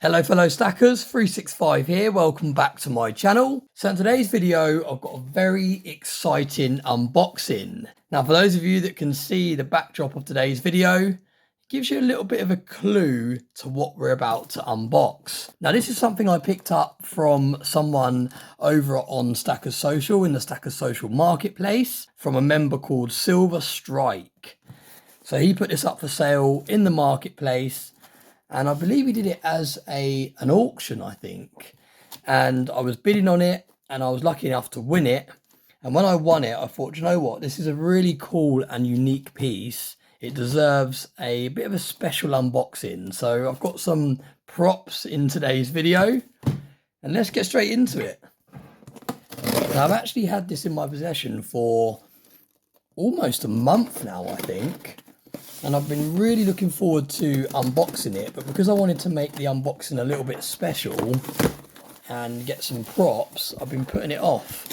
Hello fellow stackers, 365 here, welcome back to my channel. So in today's video, I've got a very exciting unboxing. Now for those of you that can see the backdrop of today's video, it gives you a little bit of a clue to what we're about to unbox. Now this is something I picked up from someone over on Stackers Social, in the Stackers Social marketplace, from a member called Silver Strike. So he put this up for sale in the marketplace, and I believe he did it as an auction, I think. And I was bidding on it, and I was lucky enough to win it. And when I won it, I thought, you know what? This is a really cool and unique piece. It deserves a bit of a special unboxing. So I've got some props in today's video, and let's get straight into it. Now, I've actually had this in my possession for almost a month now, I think. And I've been really looking forward to unboxing it, but because I wanted to make the unboxing a little bit special and get some props, I've been putting it off.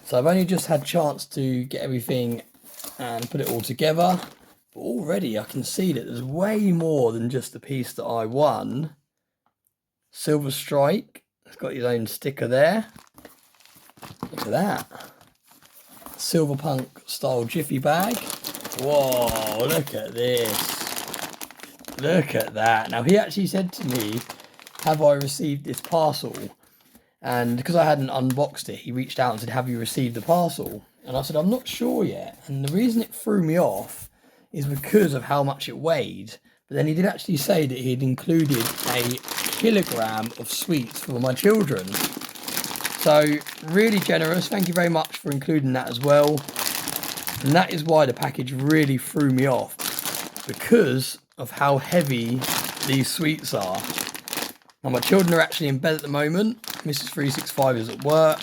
So I've only just had a chance to get everything and put it all together. But already I can see that there's way more than just the piece that I won. Silver Strike, it's got his own sticker there. Look at that. Silver Punk style jiffy bag. Whoa, look at this. Look at that. Now, he actually said to me, have I received this parcel? And because I hadn't unboxed it, he reached out and said, have you received the parcel? And I said, I'm not sure yet. And the reason it threw me off is because of how much it weighed. But then he did actually say that he'd included a kilogram of sweets for my children. So, really generous. Thank you very much for including that as well. And that is why the package really threw me off, because of how heavy these sweets are. Now my children are actually in bed at the moment. Mrs. 365 is at work.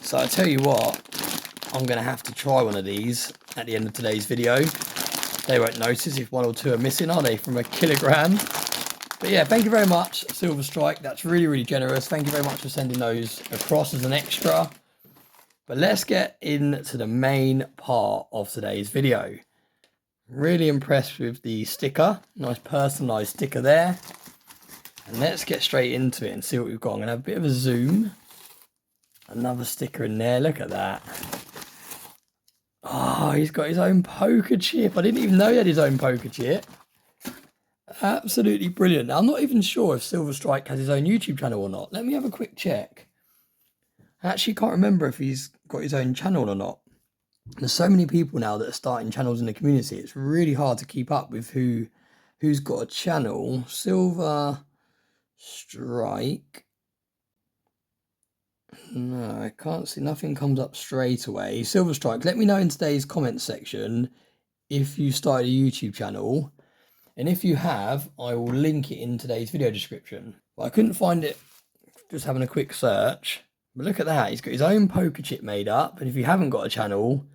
So I tell you what, I'm going to have to try one of these at the end of today's video. They won't notice if one or two are missing, are they, from a kilogram? But yeah, thank you very much, Silver Strike. That's really, really generous. Thank you very much for sending those across as an extra. But let's get into the main part of today's video. Really impressed with the sticker. Nice personalised sticker there. And let's get straight into it and see what we've got. I'm going to have a bit of a zoom. Another sticker in there. Look at that. Oh, he's got his own poker chip. I didn't even know he had his own poker chip. Absolutely brilliant. Now, I'm not even sure if Silver Strike has his own YouTube channel or not. Let me have a quick check. I actually can't remember if he's got his own channel or not. There's so many people now that are starting channels in the community. It's really hard to keep up with who's got a channel. Silver Strike. No, I can't see. Nothing comes up straight away. Silver Strike, let me know in today's comments section if you started a YouTube channel. And if you have, I will link it in today's video description. But I couldn't find it just having a quick search. But look at that, he's got his own poker chip made up. And if you haven't got a channel,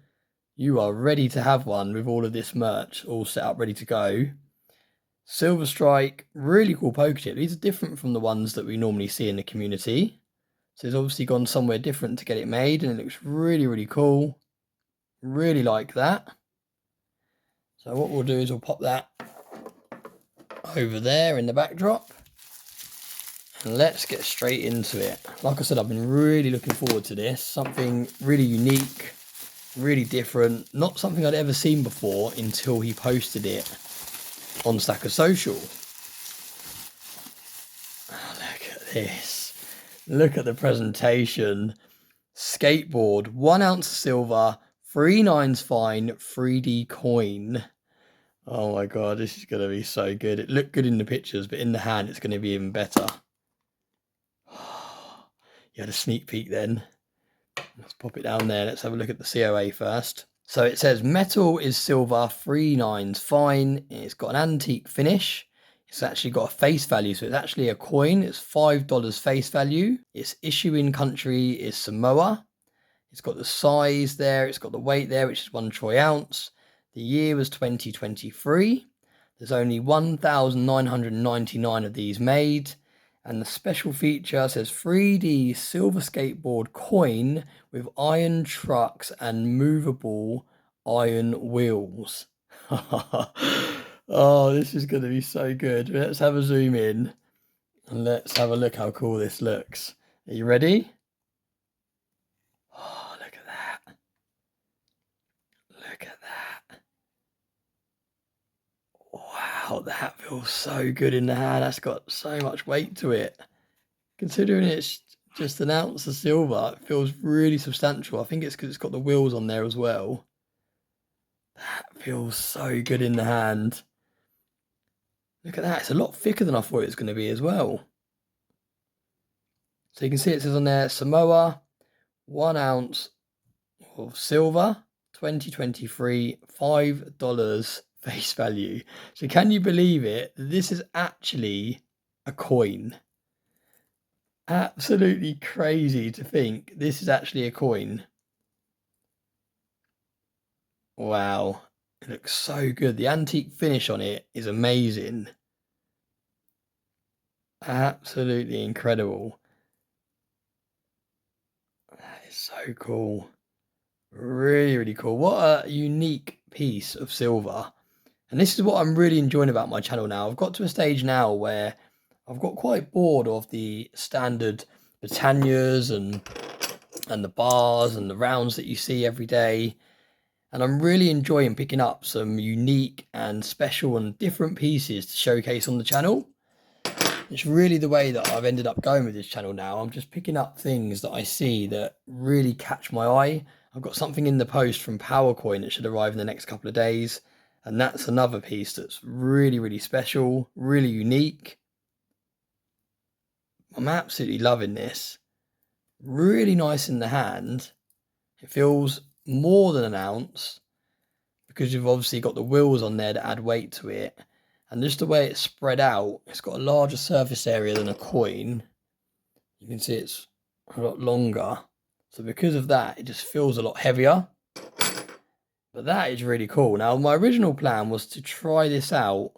you are ready to have one with all of this merch all set up, ready to go. Silver Strike, really cool poker chip. These are different from the ones that we normally see in the community. So he's obviously gone somewhere different to get it made, and it looks really, really cool. Really like that. So what we'll do is we'll pop that over there in the backdrop. And let's get straight into it. Like I said, I've been really looking forward to this. Something really unique, really different. Not something I'd ever seen before until he posted it on Stackers Social. Oh, look at this. Look at the presentation. Skateboard, 1 ounce of silver, 3 nines fine, 3D coin. Oh my god, this is going to be so good. It looked good in the pictures, but in the hand it's going to be even better. You had a sneak peek then. Let's pop it down there. Let's have a look at the COA first. So it says metal is silver, 3 nines fine. It's got an antique finish. It's actually got a face value, so it's actually a coin. It's $5 face value. Its issuing country is Samoa. It's got the size there. It's got the weight there, which is 1 troy ounce. The year was 2023. There's only 1,999 of these made. And the special feature says 3D Silver Skateboard coin with iron trucks and movable iron wheels. Oh, this is going to be so good. Let's have a zoom in and let's have a look how cool this looks. Are you ready? Oh, look at that. Look at that. Wow, that feels so good in the hand. That's got so much weight to it. Considering it's just an ounce of silver, it feels really substantial. I think it's because it's got the wheels on there as well. That feels so good in the hand. Look at that. It's a lot thicker than I thought it was going to be as well. So you can see it says on there, Samoa, 1 ounce of silver, 2023, $5 face value. So can you believe it? This is actually a coin. Absolutely crazy to think this is actually a coin. Wow, it looks so good. The antique finish on it is amazing. Absolutely incredible. That is so cool. Really, really cool. What a unique piece of silver. And this is what I'm really enjoying about my channel now. I've got to a stage now where I've got quite bored of the standard Britannias and the bars and the rounds that you see every day. And I'm really enjoying picking up some unique and special and different pieces to showcase on the channel. It's really the way that I've ended up going with this channel now. I'm just picking up things that I see that really catch my eye. I've got something in the post from PowerCoin that should arrive in the next couple of days. And that's another piece that's really, really special, really unique. I'm absolutely loving this. Really nice in the hand. It feels more than an ounce because you've obviously got the wheels on there that add weight to it. And just the way it's spread out, it's got a larger surface area than a coin. You can see it's a lot longer. So because of that, it just feels a lot heavier. But that is really cool. Now, my original plan was to try this out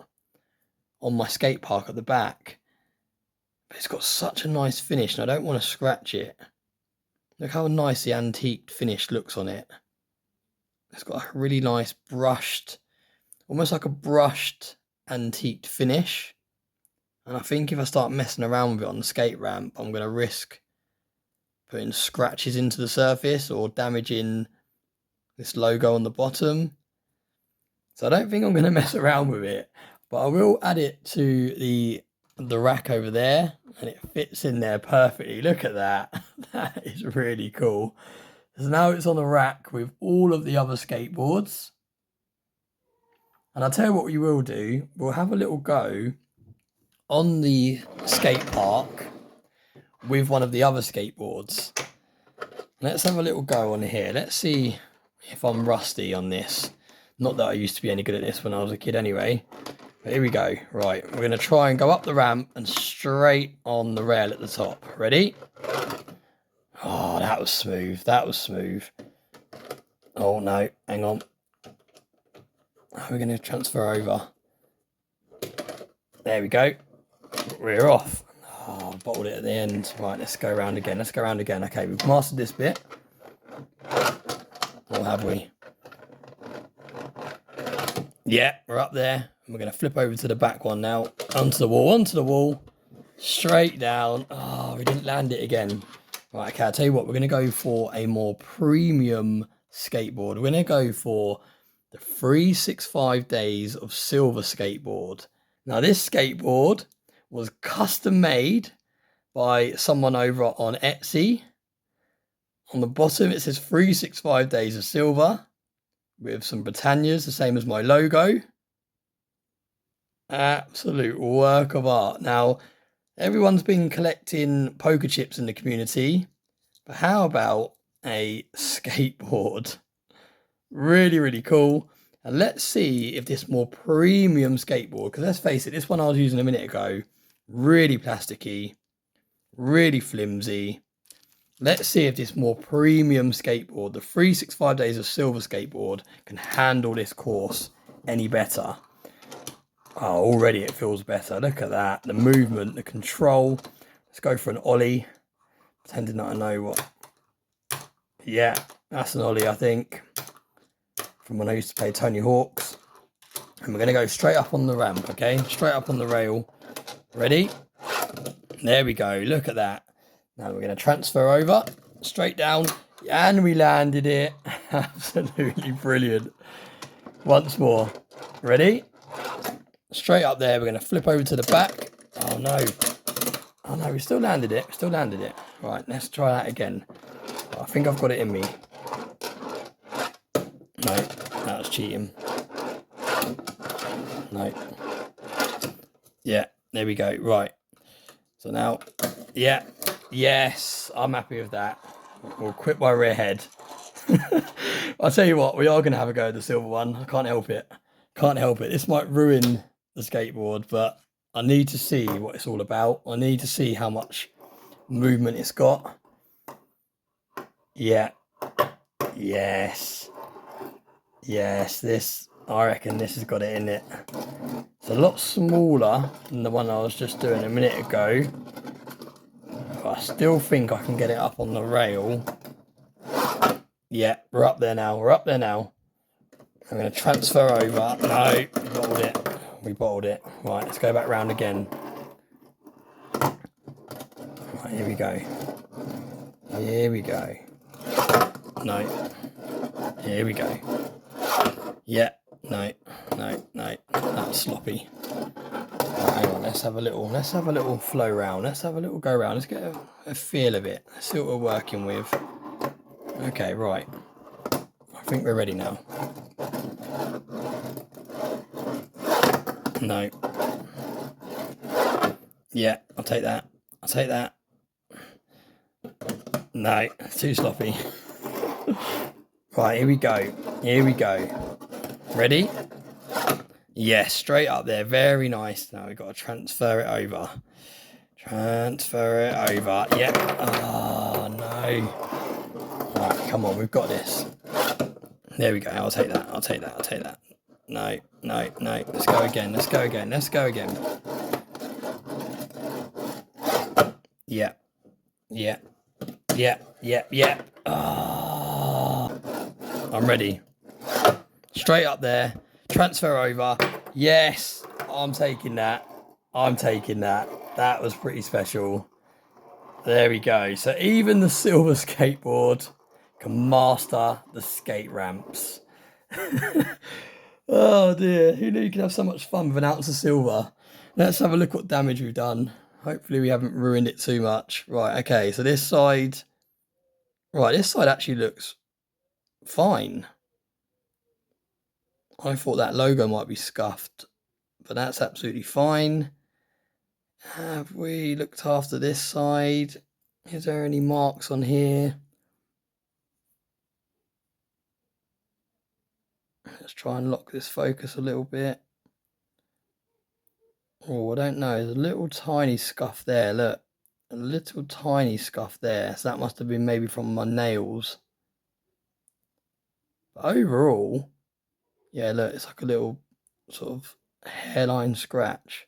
on my skate park at the back. But it's got such a nice finish and I don't want to scratch it. Look how nice the antique finish looks on it. It's got a really nice brushed, almost like a brushed antique finish. And I think if I start messing around with it on the skate ramp, I'm going to risk putting scratches into the surface or damaging this logo on the bottom. So I don't think I'm going to mess around with it, but I will add it to the rack over there and it fits in there perfectly. Look at that. That is really cool. So now it's on the rack with all of the other skateboards. And I'll tell you what we will do. We'll have a little go on the skate park with one of the other skateboards. Let's have a little go on here. Let's see if I'm rusty on this. Not that I used to be any good at this when I was a kid anyway. But here we go. Right, we're going to try and go up the ramp and straight on the rail at the top. Ready? Oh, that was smooth. That was smooth. Oh, no. Hang on. We're going to transfer over. There we go. We're off. Oh, bottled it at the end. Right, let's go around again. Let's go around again. Okay, we've mastered this bit. Or have we? Yeah, we're up there. We're going to flip over to the back one now. Onto the wall. Straight down. Oh, we didn't land it again. Right, okay, I'll tell you what. We're going to go for a more premium skateboard. We're going to go for the 365 Days of Silver Skateboard. Now, this skateboard was custom made by someone over on Etsy. On the bottom, it says 365 Days of Silver with some Britannias, the same as my logo. Absolute work of art. Now, everyone's been collecting poker chips in the community, but how about a skateboard? Really, really cool. And let's see if this more premium skateboard, because let's face it, this one I was using a minute ago, really plasticky, really flimsy. Let's see if this more premium skateboard, the 365 Days of Silver Skateboard, can handle this course any better. Oh, already it feels better. Look at that. The movement, the control. Let's go for an ollie. Pretending that I know what. Yeah, that's an ollie, I think. From when I used to play Tony Hawk's. And we're going to go straight up on the ramp, okay? Straight up on the rail. Ready? There we go. Look at that. Now we're going to transfer over, straight down, and we landed it. Absolutely brilliant. Once more. Ready? Straight up there. We're going to flip over to the back. Oh, no. Oh, no, we still landed it. Still landed it. Right, let's try that again. I think I've got it in me. No, that was cheating. No. Yeah, there we go. Right. So now, yeah. Yes, I'm happy with that. We'll quit my rear head. I'll tell you what, we are going to have a go at the silver one. I can't help it. Can't help it. This might ruin the skateboard, but I need to see what it's all about. I need to see how much movement it's got. Yeah. Yes. Yes, this, I reckon this has got it in it. It's a lot smaller than the one I was just doing a minute ago. But I still think I can get it up on the rail. Yeah, we're up there now. We're up there now. I'm going to transfer over. No, we bottled it. We bottled it. Right, let's go back round again. Right, here we go. Here we go. No. Here we go. Yeah. No. No. No. That was sloppy. Right, hang on. Let's have a little flow round. Let's have a little go round. Let's get a feel of it. Let's see what we're working with. Okay, right. I think we're ready now. No. Yeah, I'll take that. I'll take that. No, too sloppy. Right, here we go. Here we go. Ready? Yes, straight up there. Very nice. Now we've got to transfer it over. Transfer it over. Yep. Oh, no. Right, come on. We've got this. There we go. I'll take that. I'll take that. I'll take that. No, no, no. Let's go again. Let's go again. Let's go again. Yeah. Yeah. Yeah. Yeah. Yeah. Oh, I'm ready. Straight up there. Transfer over. Yes. I'm taking that. I'm taking that. That was pretty special. There we go. So even the Silver Skateboard can master the skate ramps. Oh dear, who knew you could have so much fun with an ounce of silver? Let's have a look what damage we've done. Hopefully we haven't ruined it too much. Right, okay, so this side... Right, this side actually looks fine. I thought that logo might be scuffed, but that's absolutely fine. Have we looked after this side? Is there any marks on here? Let's try and lock this focus a little bit. Oh, I don't know. There's a little tiny scuff there. Look, a little tiny scuff there. So that must have been maybe from my nails. But overall, yeah, look, it's like a little sort of hairline scratch.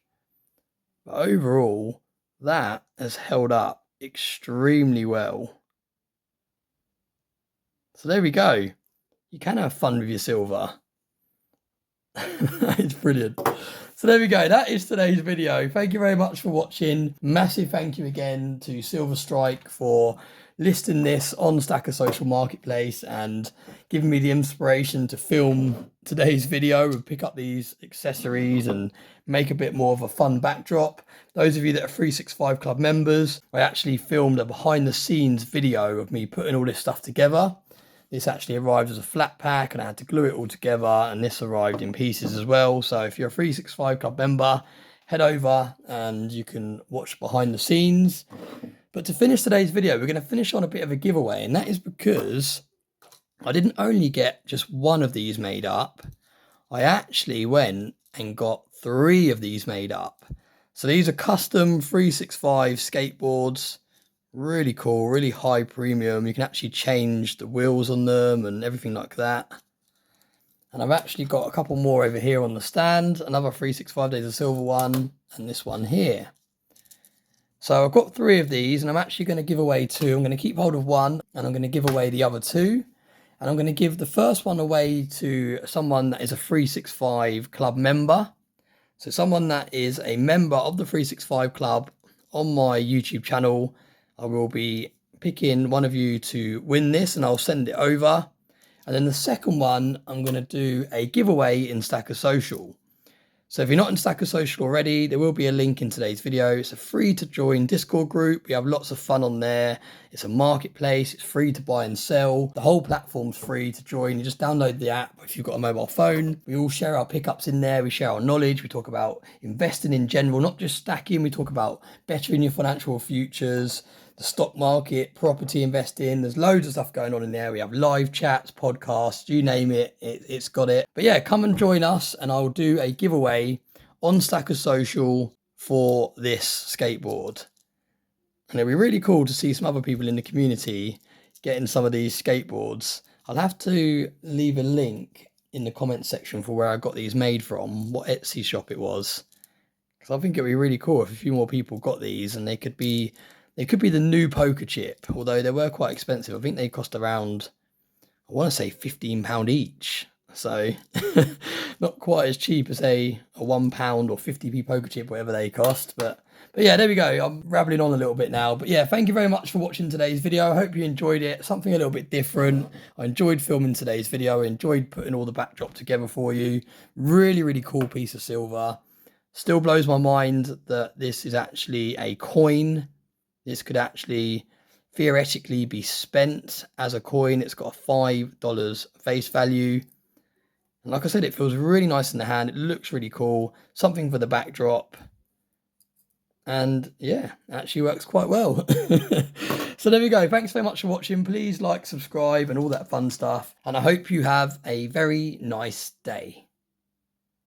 But overall, that has held up extremely well. So there we go. You can have fun with your silver. That is brilliant. So there we go. That is today's video. Thank you very much for watching. Massive thank you again to Silver Strike for listing this on Stacker Social Marketplace and giving me the inspiration to film today's video and pick up these accessories and make a bit more of a fun backdrop. Those of you that are 365 Club members, I actually filmed a behind the scenes video of me putting all this stuff together. This actually arrived as a flat pack and I had to glue it all together, and this arrived in pieces as well. So if you're a 365 Club member, head over and you can watch behind the scenes. But to finish today's video, we're going to finish on a bit of a giveaway, and that is because I didn't only get just one of these made up, I actually went and got 3 of these made up. So these are custom 365 skateboards. Really cool, really high premium. You can actually change the wheels on them and everything like that. And I've actually got a couple more over here on the stand. Another 365 Days of Silver one and this one here. So I've got 3 of these and I'm actually going to give away 2. I'm going to keep hold of one and I'm going to give away the other 2. And I'm going to give the first one away to someone that is a 365 Club member. So someone that is a member of the 365 Club on my YouTube channel, I will be picking one of you to win this and I'll send it over. And then the second one, I'm going to do a giveaway in Stacker Social. So if you're not in Stacker Social already, there will be a link in today's video. It's a free to join Discord group. We have lots of fun on there. It's a marketplace. It's free to buy and sell. The whole platform's free to join. You just download the app if you've got a mobile phone. We all share our pickups in there. We share our knowledge. We talk about investing in general, not just stacking. We talk about bettering your financial futures, the stock market, property investing. There's loads of stuff going on in there. We have live chats, podcasts, you name it, it's got it. But yeah, come and join us and I'll do a giveaway on Stacker Social for this skateboard. And it'll be really cool to see some other people in the community getting some of these skateboards. I'll have to leave a link in the comments section for where I got these made from, what Etsy shop it was. Because I think it'd be really cool if a few more people got these, and they could be the new poker chip, although they were quite expensive. I think they cost around, I want to say £15 each. So not quite as cheap as a £1 or 50p poker chip, whatever they cost. But yeah, there we go. I'm rambling on a little bit now. But yeah, thank you very much for watching today's video. I hope you enjoyed it. Something a little bit different. I enjoyed filming today's video. I enjoyed putting all the backdrop together for you. Really, really cool piece of silver. Still blows my mind that this is actually a coin. This could actually theoretically be spent as a coin. It's got a $5 face value. And like I said, it feels really nice in the hand. It looks really cool. Something for the backdrop. And yeah, actually works quite well. So there we go. Thanks very much for watching. Please like, subscribe and all that fun stuff. And I hope you have a very nice day.